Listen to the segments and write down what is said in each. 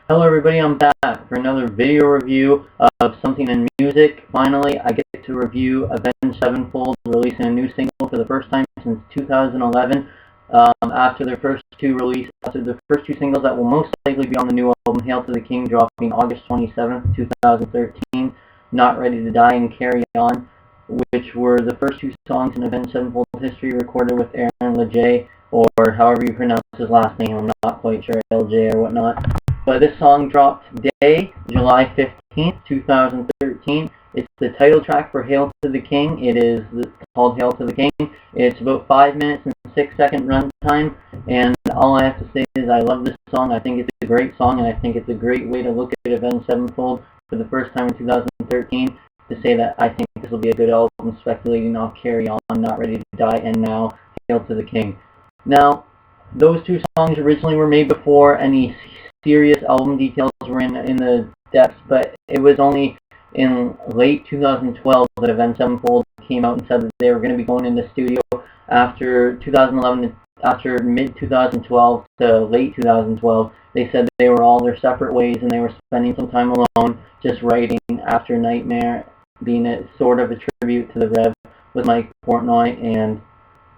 Hello everybody, I'm back for another video review of something in music. Finally, I get to review Avenged Sevenfold releasing a new single for the first time since 2011. After the first two singles that will most likely be on the new album, Hail to the King, dropping August 27th, 2013, Not Ready to Die and Carry On, which were the first two songs in Avenged Sevenfold history recorded with Aaron LeJ, or however you pronounce his last name. I'm not quite sure, LJ or whatnot. But this song dropped today, July 15th, 2013. It's the title track for Hail to the King. It is called Hail to the King. It's about 5 minutes and 6-second runtime, and all I have to say is I love this song. I think it's a great song, and I think it's a great way to look at Avenged Sevenfold for the first time in 2013, to say that I think this will be a good album, speculating off Carry On, Not Ready to Die, and now Hail to the King. Now, those two songs originally were made before any serious album details were in the depths, but it was only in late 2012 that Avenged Sevenfold came out and said that they were going to be going in the studio after 2011, after mid-2012 to late 2012. They said that they were all their separate ways and they were spending some time alone just writing After Nightmare, being a sort of a tribute to the Rev with Mike Portnoy, and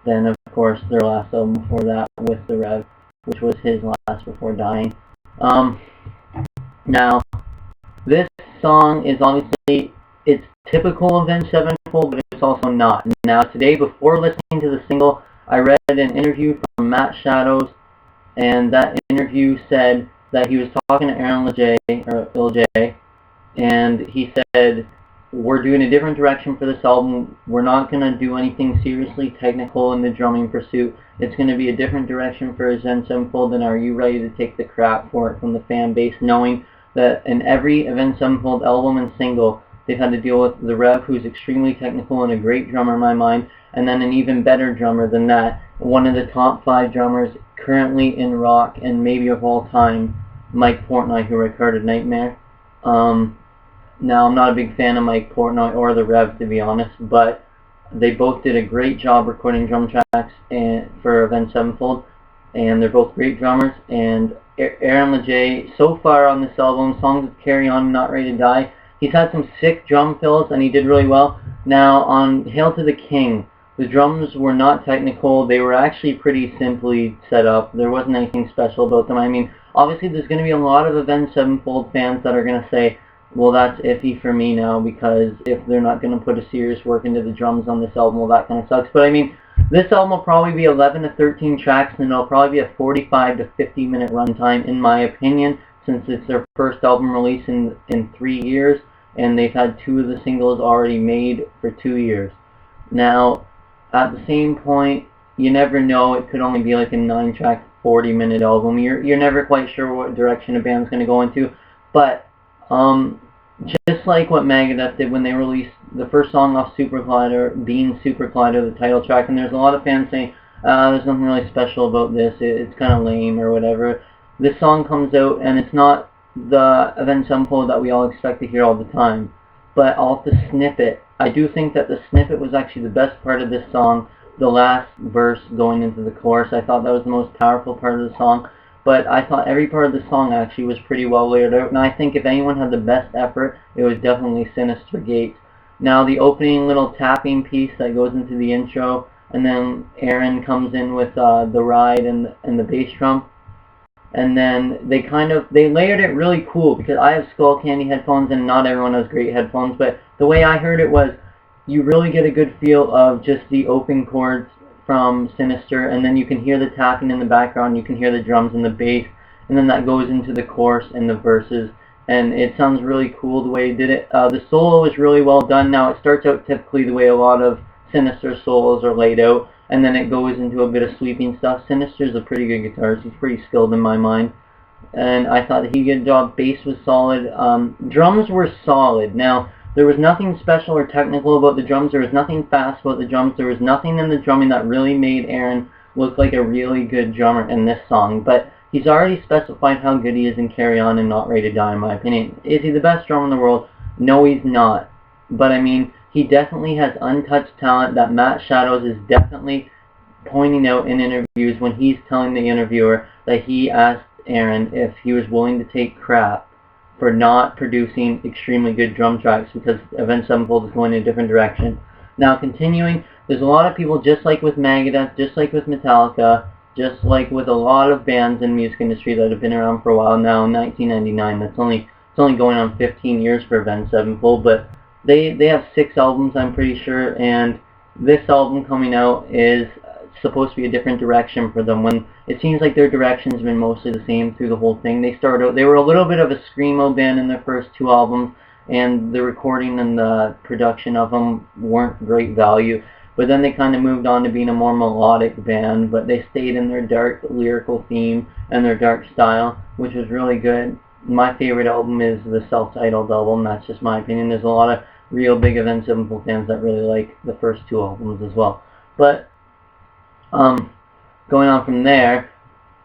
then of course their last album before that with the Rev, which was his last before dying. Now, this song is obviously, it's typical Avenged Sevenfold, but it's also not. Now, today, before listening to the single, I read an interview from Matt Shadows, and that interview said that he was talking to Aaron LeJ, and he said, we're doing a different direction for this album. We're not going to do anything seriously technical in the drumming pursuit. It's going to be a different direction for Avenged Sevenfold, and are you ready to take the crap for it from the fan base, knowing that in every Avenged Sevenfold album and single, they've had to deal with the Rev, who's extremely technical and a great drummer in my mind, and then an even better drummer than that, one of the top 5 drummers currently in rock and maybe of all time, Mike Portnoy, who recorded Nightmare. Now, I'm not a big fan of Mike Portnoy or the Rev, to be honest, but they both did a great job recording drum tracks for Avenged Sevenfold, and they're both great drummers. And Aaron LeJ, so far on this album, songs with Carry On, Not Ready to Die, he's had some sick drum fills, and he did really well. Now, on Hail to the King, the drums were not technical. They were actually pretty simply set up. There wasn't anything special about them. I mean, obviously, there's going to be a lot of Avenged Sevenfold fans that are going to say, well, that's iffy for me now, because if they're not going to put a serious work into the drums on this album, well, that kind of sucks. But I mean, this album will probably be 11 to 13 tracks, and it'll probably be a 45 to 50 minute runtime, in my opinion, since it's their first album release in 3 years, and they've had 2 of the singles already made for 2 years. Now, at the same point, you never know, it could only be like a 9-track, 40-minute album. You're never quite sure what direction a band's going to go into, but just like what Megadeth did when they released the first song off Super Collider, being Super Collider, the title track, and there's a lot of fans saying, there's nothing really special about this, it's kind of lame or whatever. This song comes out, and it's not the Avenged Sevenfold that we all expect to hear all the time, but off the snippet, I do think that the snippet was actually the best part of this song, the last verse going into the chorus. I thought that was the most powerful part of the song. But I thought every part of the song actually was pretty well layered out, and I think if anyone had the best effort, it was definitely Sinister Gates. Now, the opening little tapping piece that goes into the intro, and then Aaron comes in with the ride and the bass drum, and then they layered it really cool, because I have Skull Candy headphones, and not everyone has great headphones, but the way I heard it was, you really get a good feel of just the open chords from Sinister, and then you can hear the tapping in the background, you can hear the drums and the bass, and then that goes into the chorus and the verses, and it sounds really cool the way he did it. The solo is really well done. Now, it starts out typically the way a lot of Sinister solos are laid out, and then it goes into a bit of sweeping stuff. Sinister's a pretty good guitarist. He's pretty skilled in my mind, and I thought that he did a good job. Bass was solid. Drums were solid. Now, there was nothing special or technical about the drums. There was nothing fast about the drums. There was nothing in the drumming that really made Aaron look like a really good drummer in this song. But he's already specified how good he is in Carry On and Not Ready to Die, in my opinion. Is he the best drummer in the world? No, he's not. But, I mean, he definitely has untouched talent that Matt Shadows is definitely pointing out in interviews when he's telling the interviewer that he asked Aaron if he was willing to take crap for not producing extremely good drum tracks, because Avenged Sevenfold is going in a different direction. Now, continuing, there's a lot of people, just like with Megadeth, just like with Metallica, just like with a lot of bands in the music industry that have been around for a while now. In 1999, it's only going on 15 years for Avenged Sevenfold, but they have 6 albums, I'm pretty sure, and this album coming out is supposed to be a different direction for them, when it seems like their direction's been mostly the same through the whole thing. They were a little bit of a screamo band in their first 2 albums, and the recording and the production of them weren't great value, but then they kind of moved on to being a more melodic band, but they stayed in their dark lyrical theme and their dark style, which was really good. My favorite album is the self-titled album. That's just my opinion. There's a lot of real big Avenged Sevenfold fans that really like the first 2 albums as well. But going on from there,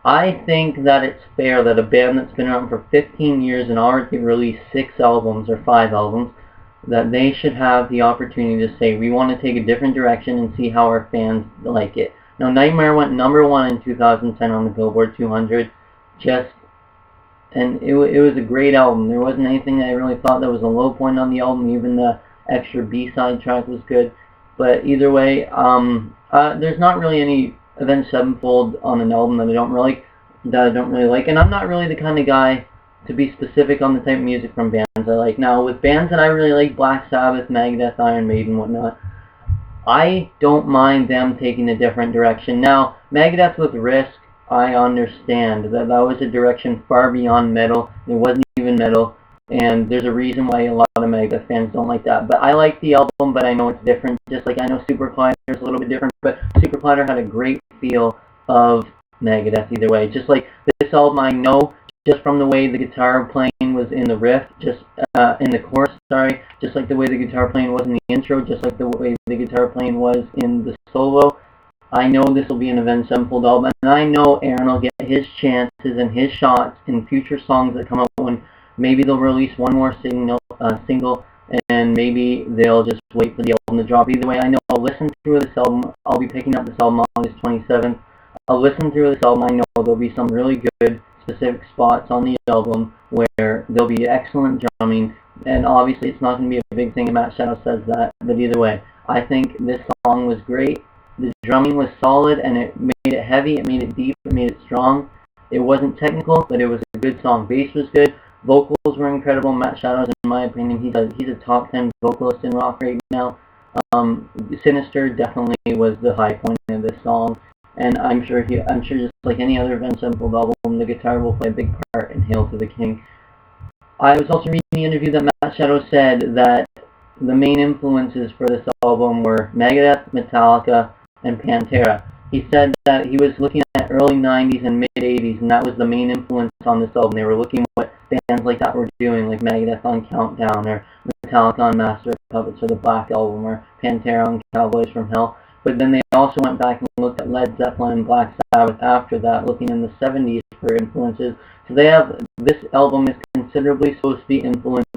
I think that it's fair that a band that's been around for 15 years and already released 6 albums or 5 albums, that they should have the opportunity to say, we want to take a different direction and see how our fans like it. Now, Nightmare went #1 in 2010 on the Billboard 200, and it was a great album. There wasn't anything that I really thought that was a low point on the album. Even the extra B-side track was good. But either way, there's not really any Avenged Sevenfold on an album that I don't really like. And I'm not really the kind of guy to be specific on the type of music from bands I like. Now, with bands that I really like, Black Sabbath, Megadeth, Iron Maiden, whatnot, I don't mind them taking a different direction. Now, Megadeth with Risk, I understand that was a direction far beyond metal. It wasn't even metal, and there's a reason why a lot of Megadeth fans don't like that. But I like the album, but I know it's different. Just like I know Super Collider is a little bit different, but Super Collider had a great feel of Megadeth either way. Just like this album, I know just from the way the guitar playing was in the riff, just in the chorus, sorry, just like the way the guitar playing was in the intro, just like the way the guitar playing was in the solo. I know this will be an Avenged Sevenfold album, and I know Aaron will get his chances and his shots in future songs that come out, when maybe they'll release one more single, and maybe they'll just wait for the album to drop. Either way, I know I'll listen through this album. I'll be picking up this album on August 27th. I'll listen through this album. I know there'll be some really good specific spots on the album where there'll be excellent drumming, and obviously it's not going to be a big thing, and Matt Shadow says that, but either way, I think this song was great. The drumming was solid, and it made it heavy, it made it deep, it made it strong. It wasn't technical, but it was a good song. Bass was good. Vocals were incredible. Matt Shadows, in my opinion, he's a top 10 vocalist in rock right now. Sinister definitely was the high point of this song, and I'm sure just like any other Avenged Sevenfold album, the guitar will play a big part in Hail to the King. I was also reading the interview that Matt Shadow said that the main influences for this album were Megadeth, Metallica, and Pantera. He said that he was looking at early 90s and mid 80s, and that was the main influence on this album. They were looking at what bands like that were doing, like Megadeth on Countdown, or Metallica on Master of Puppets, or the Black Album, or Pantera on Cowboys from Hell. But then they also went back and looked at Led Zeppelin and Black Sabbath after that, looking in the 70s for influences. So this album is considerably supposed to be influenced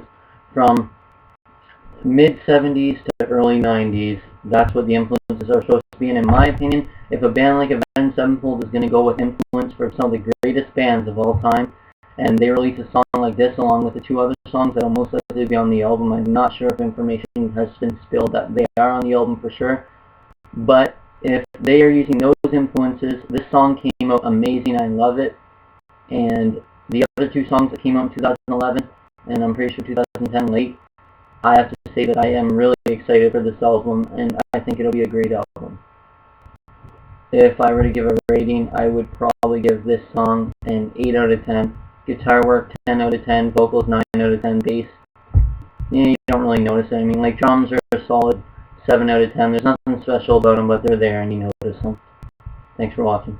from mid-70s to early 90s. That's what the influences are supposed to be. And in my opinion, if a band like Avenged Sevenfold is going to go with influence for some of the greatest bands of all time, and they release a song like this along with the 2 other songs that will most likely be on the album, I'm not sure if information has been spilled that they are on the album for sure, but if they are using those influences, this song came out amazing. I love it. And the other 2 songs that came out in 2011, and I'm pretty sure 2010 late, I have to say that I am really excited for this album, and I think it'll be a great album. If I were to give a rating, I would probably give this song an 8 out of 10. Guitar work, 10 out of 10. Vocals, 9 out of 10. Bass, you don't really notice it. I mean, like, drums are a solid 7 out of 10. There's nothing special about them, but they're there and you notice them. Thanks for watching.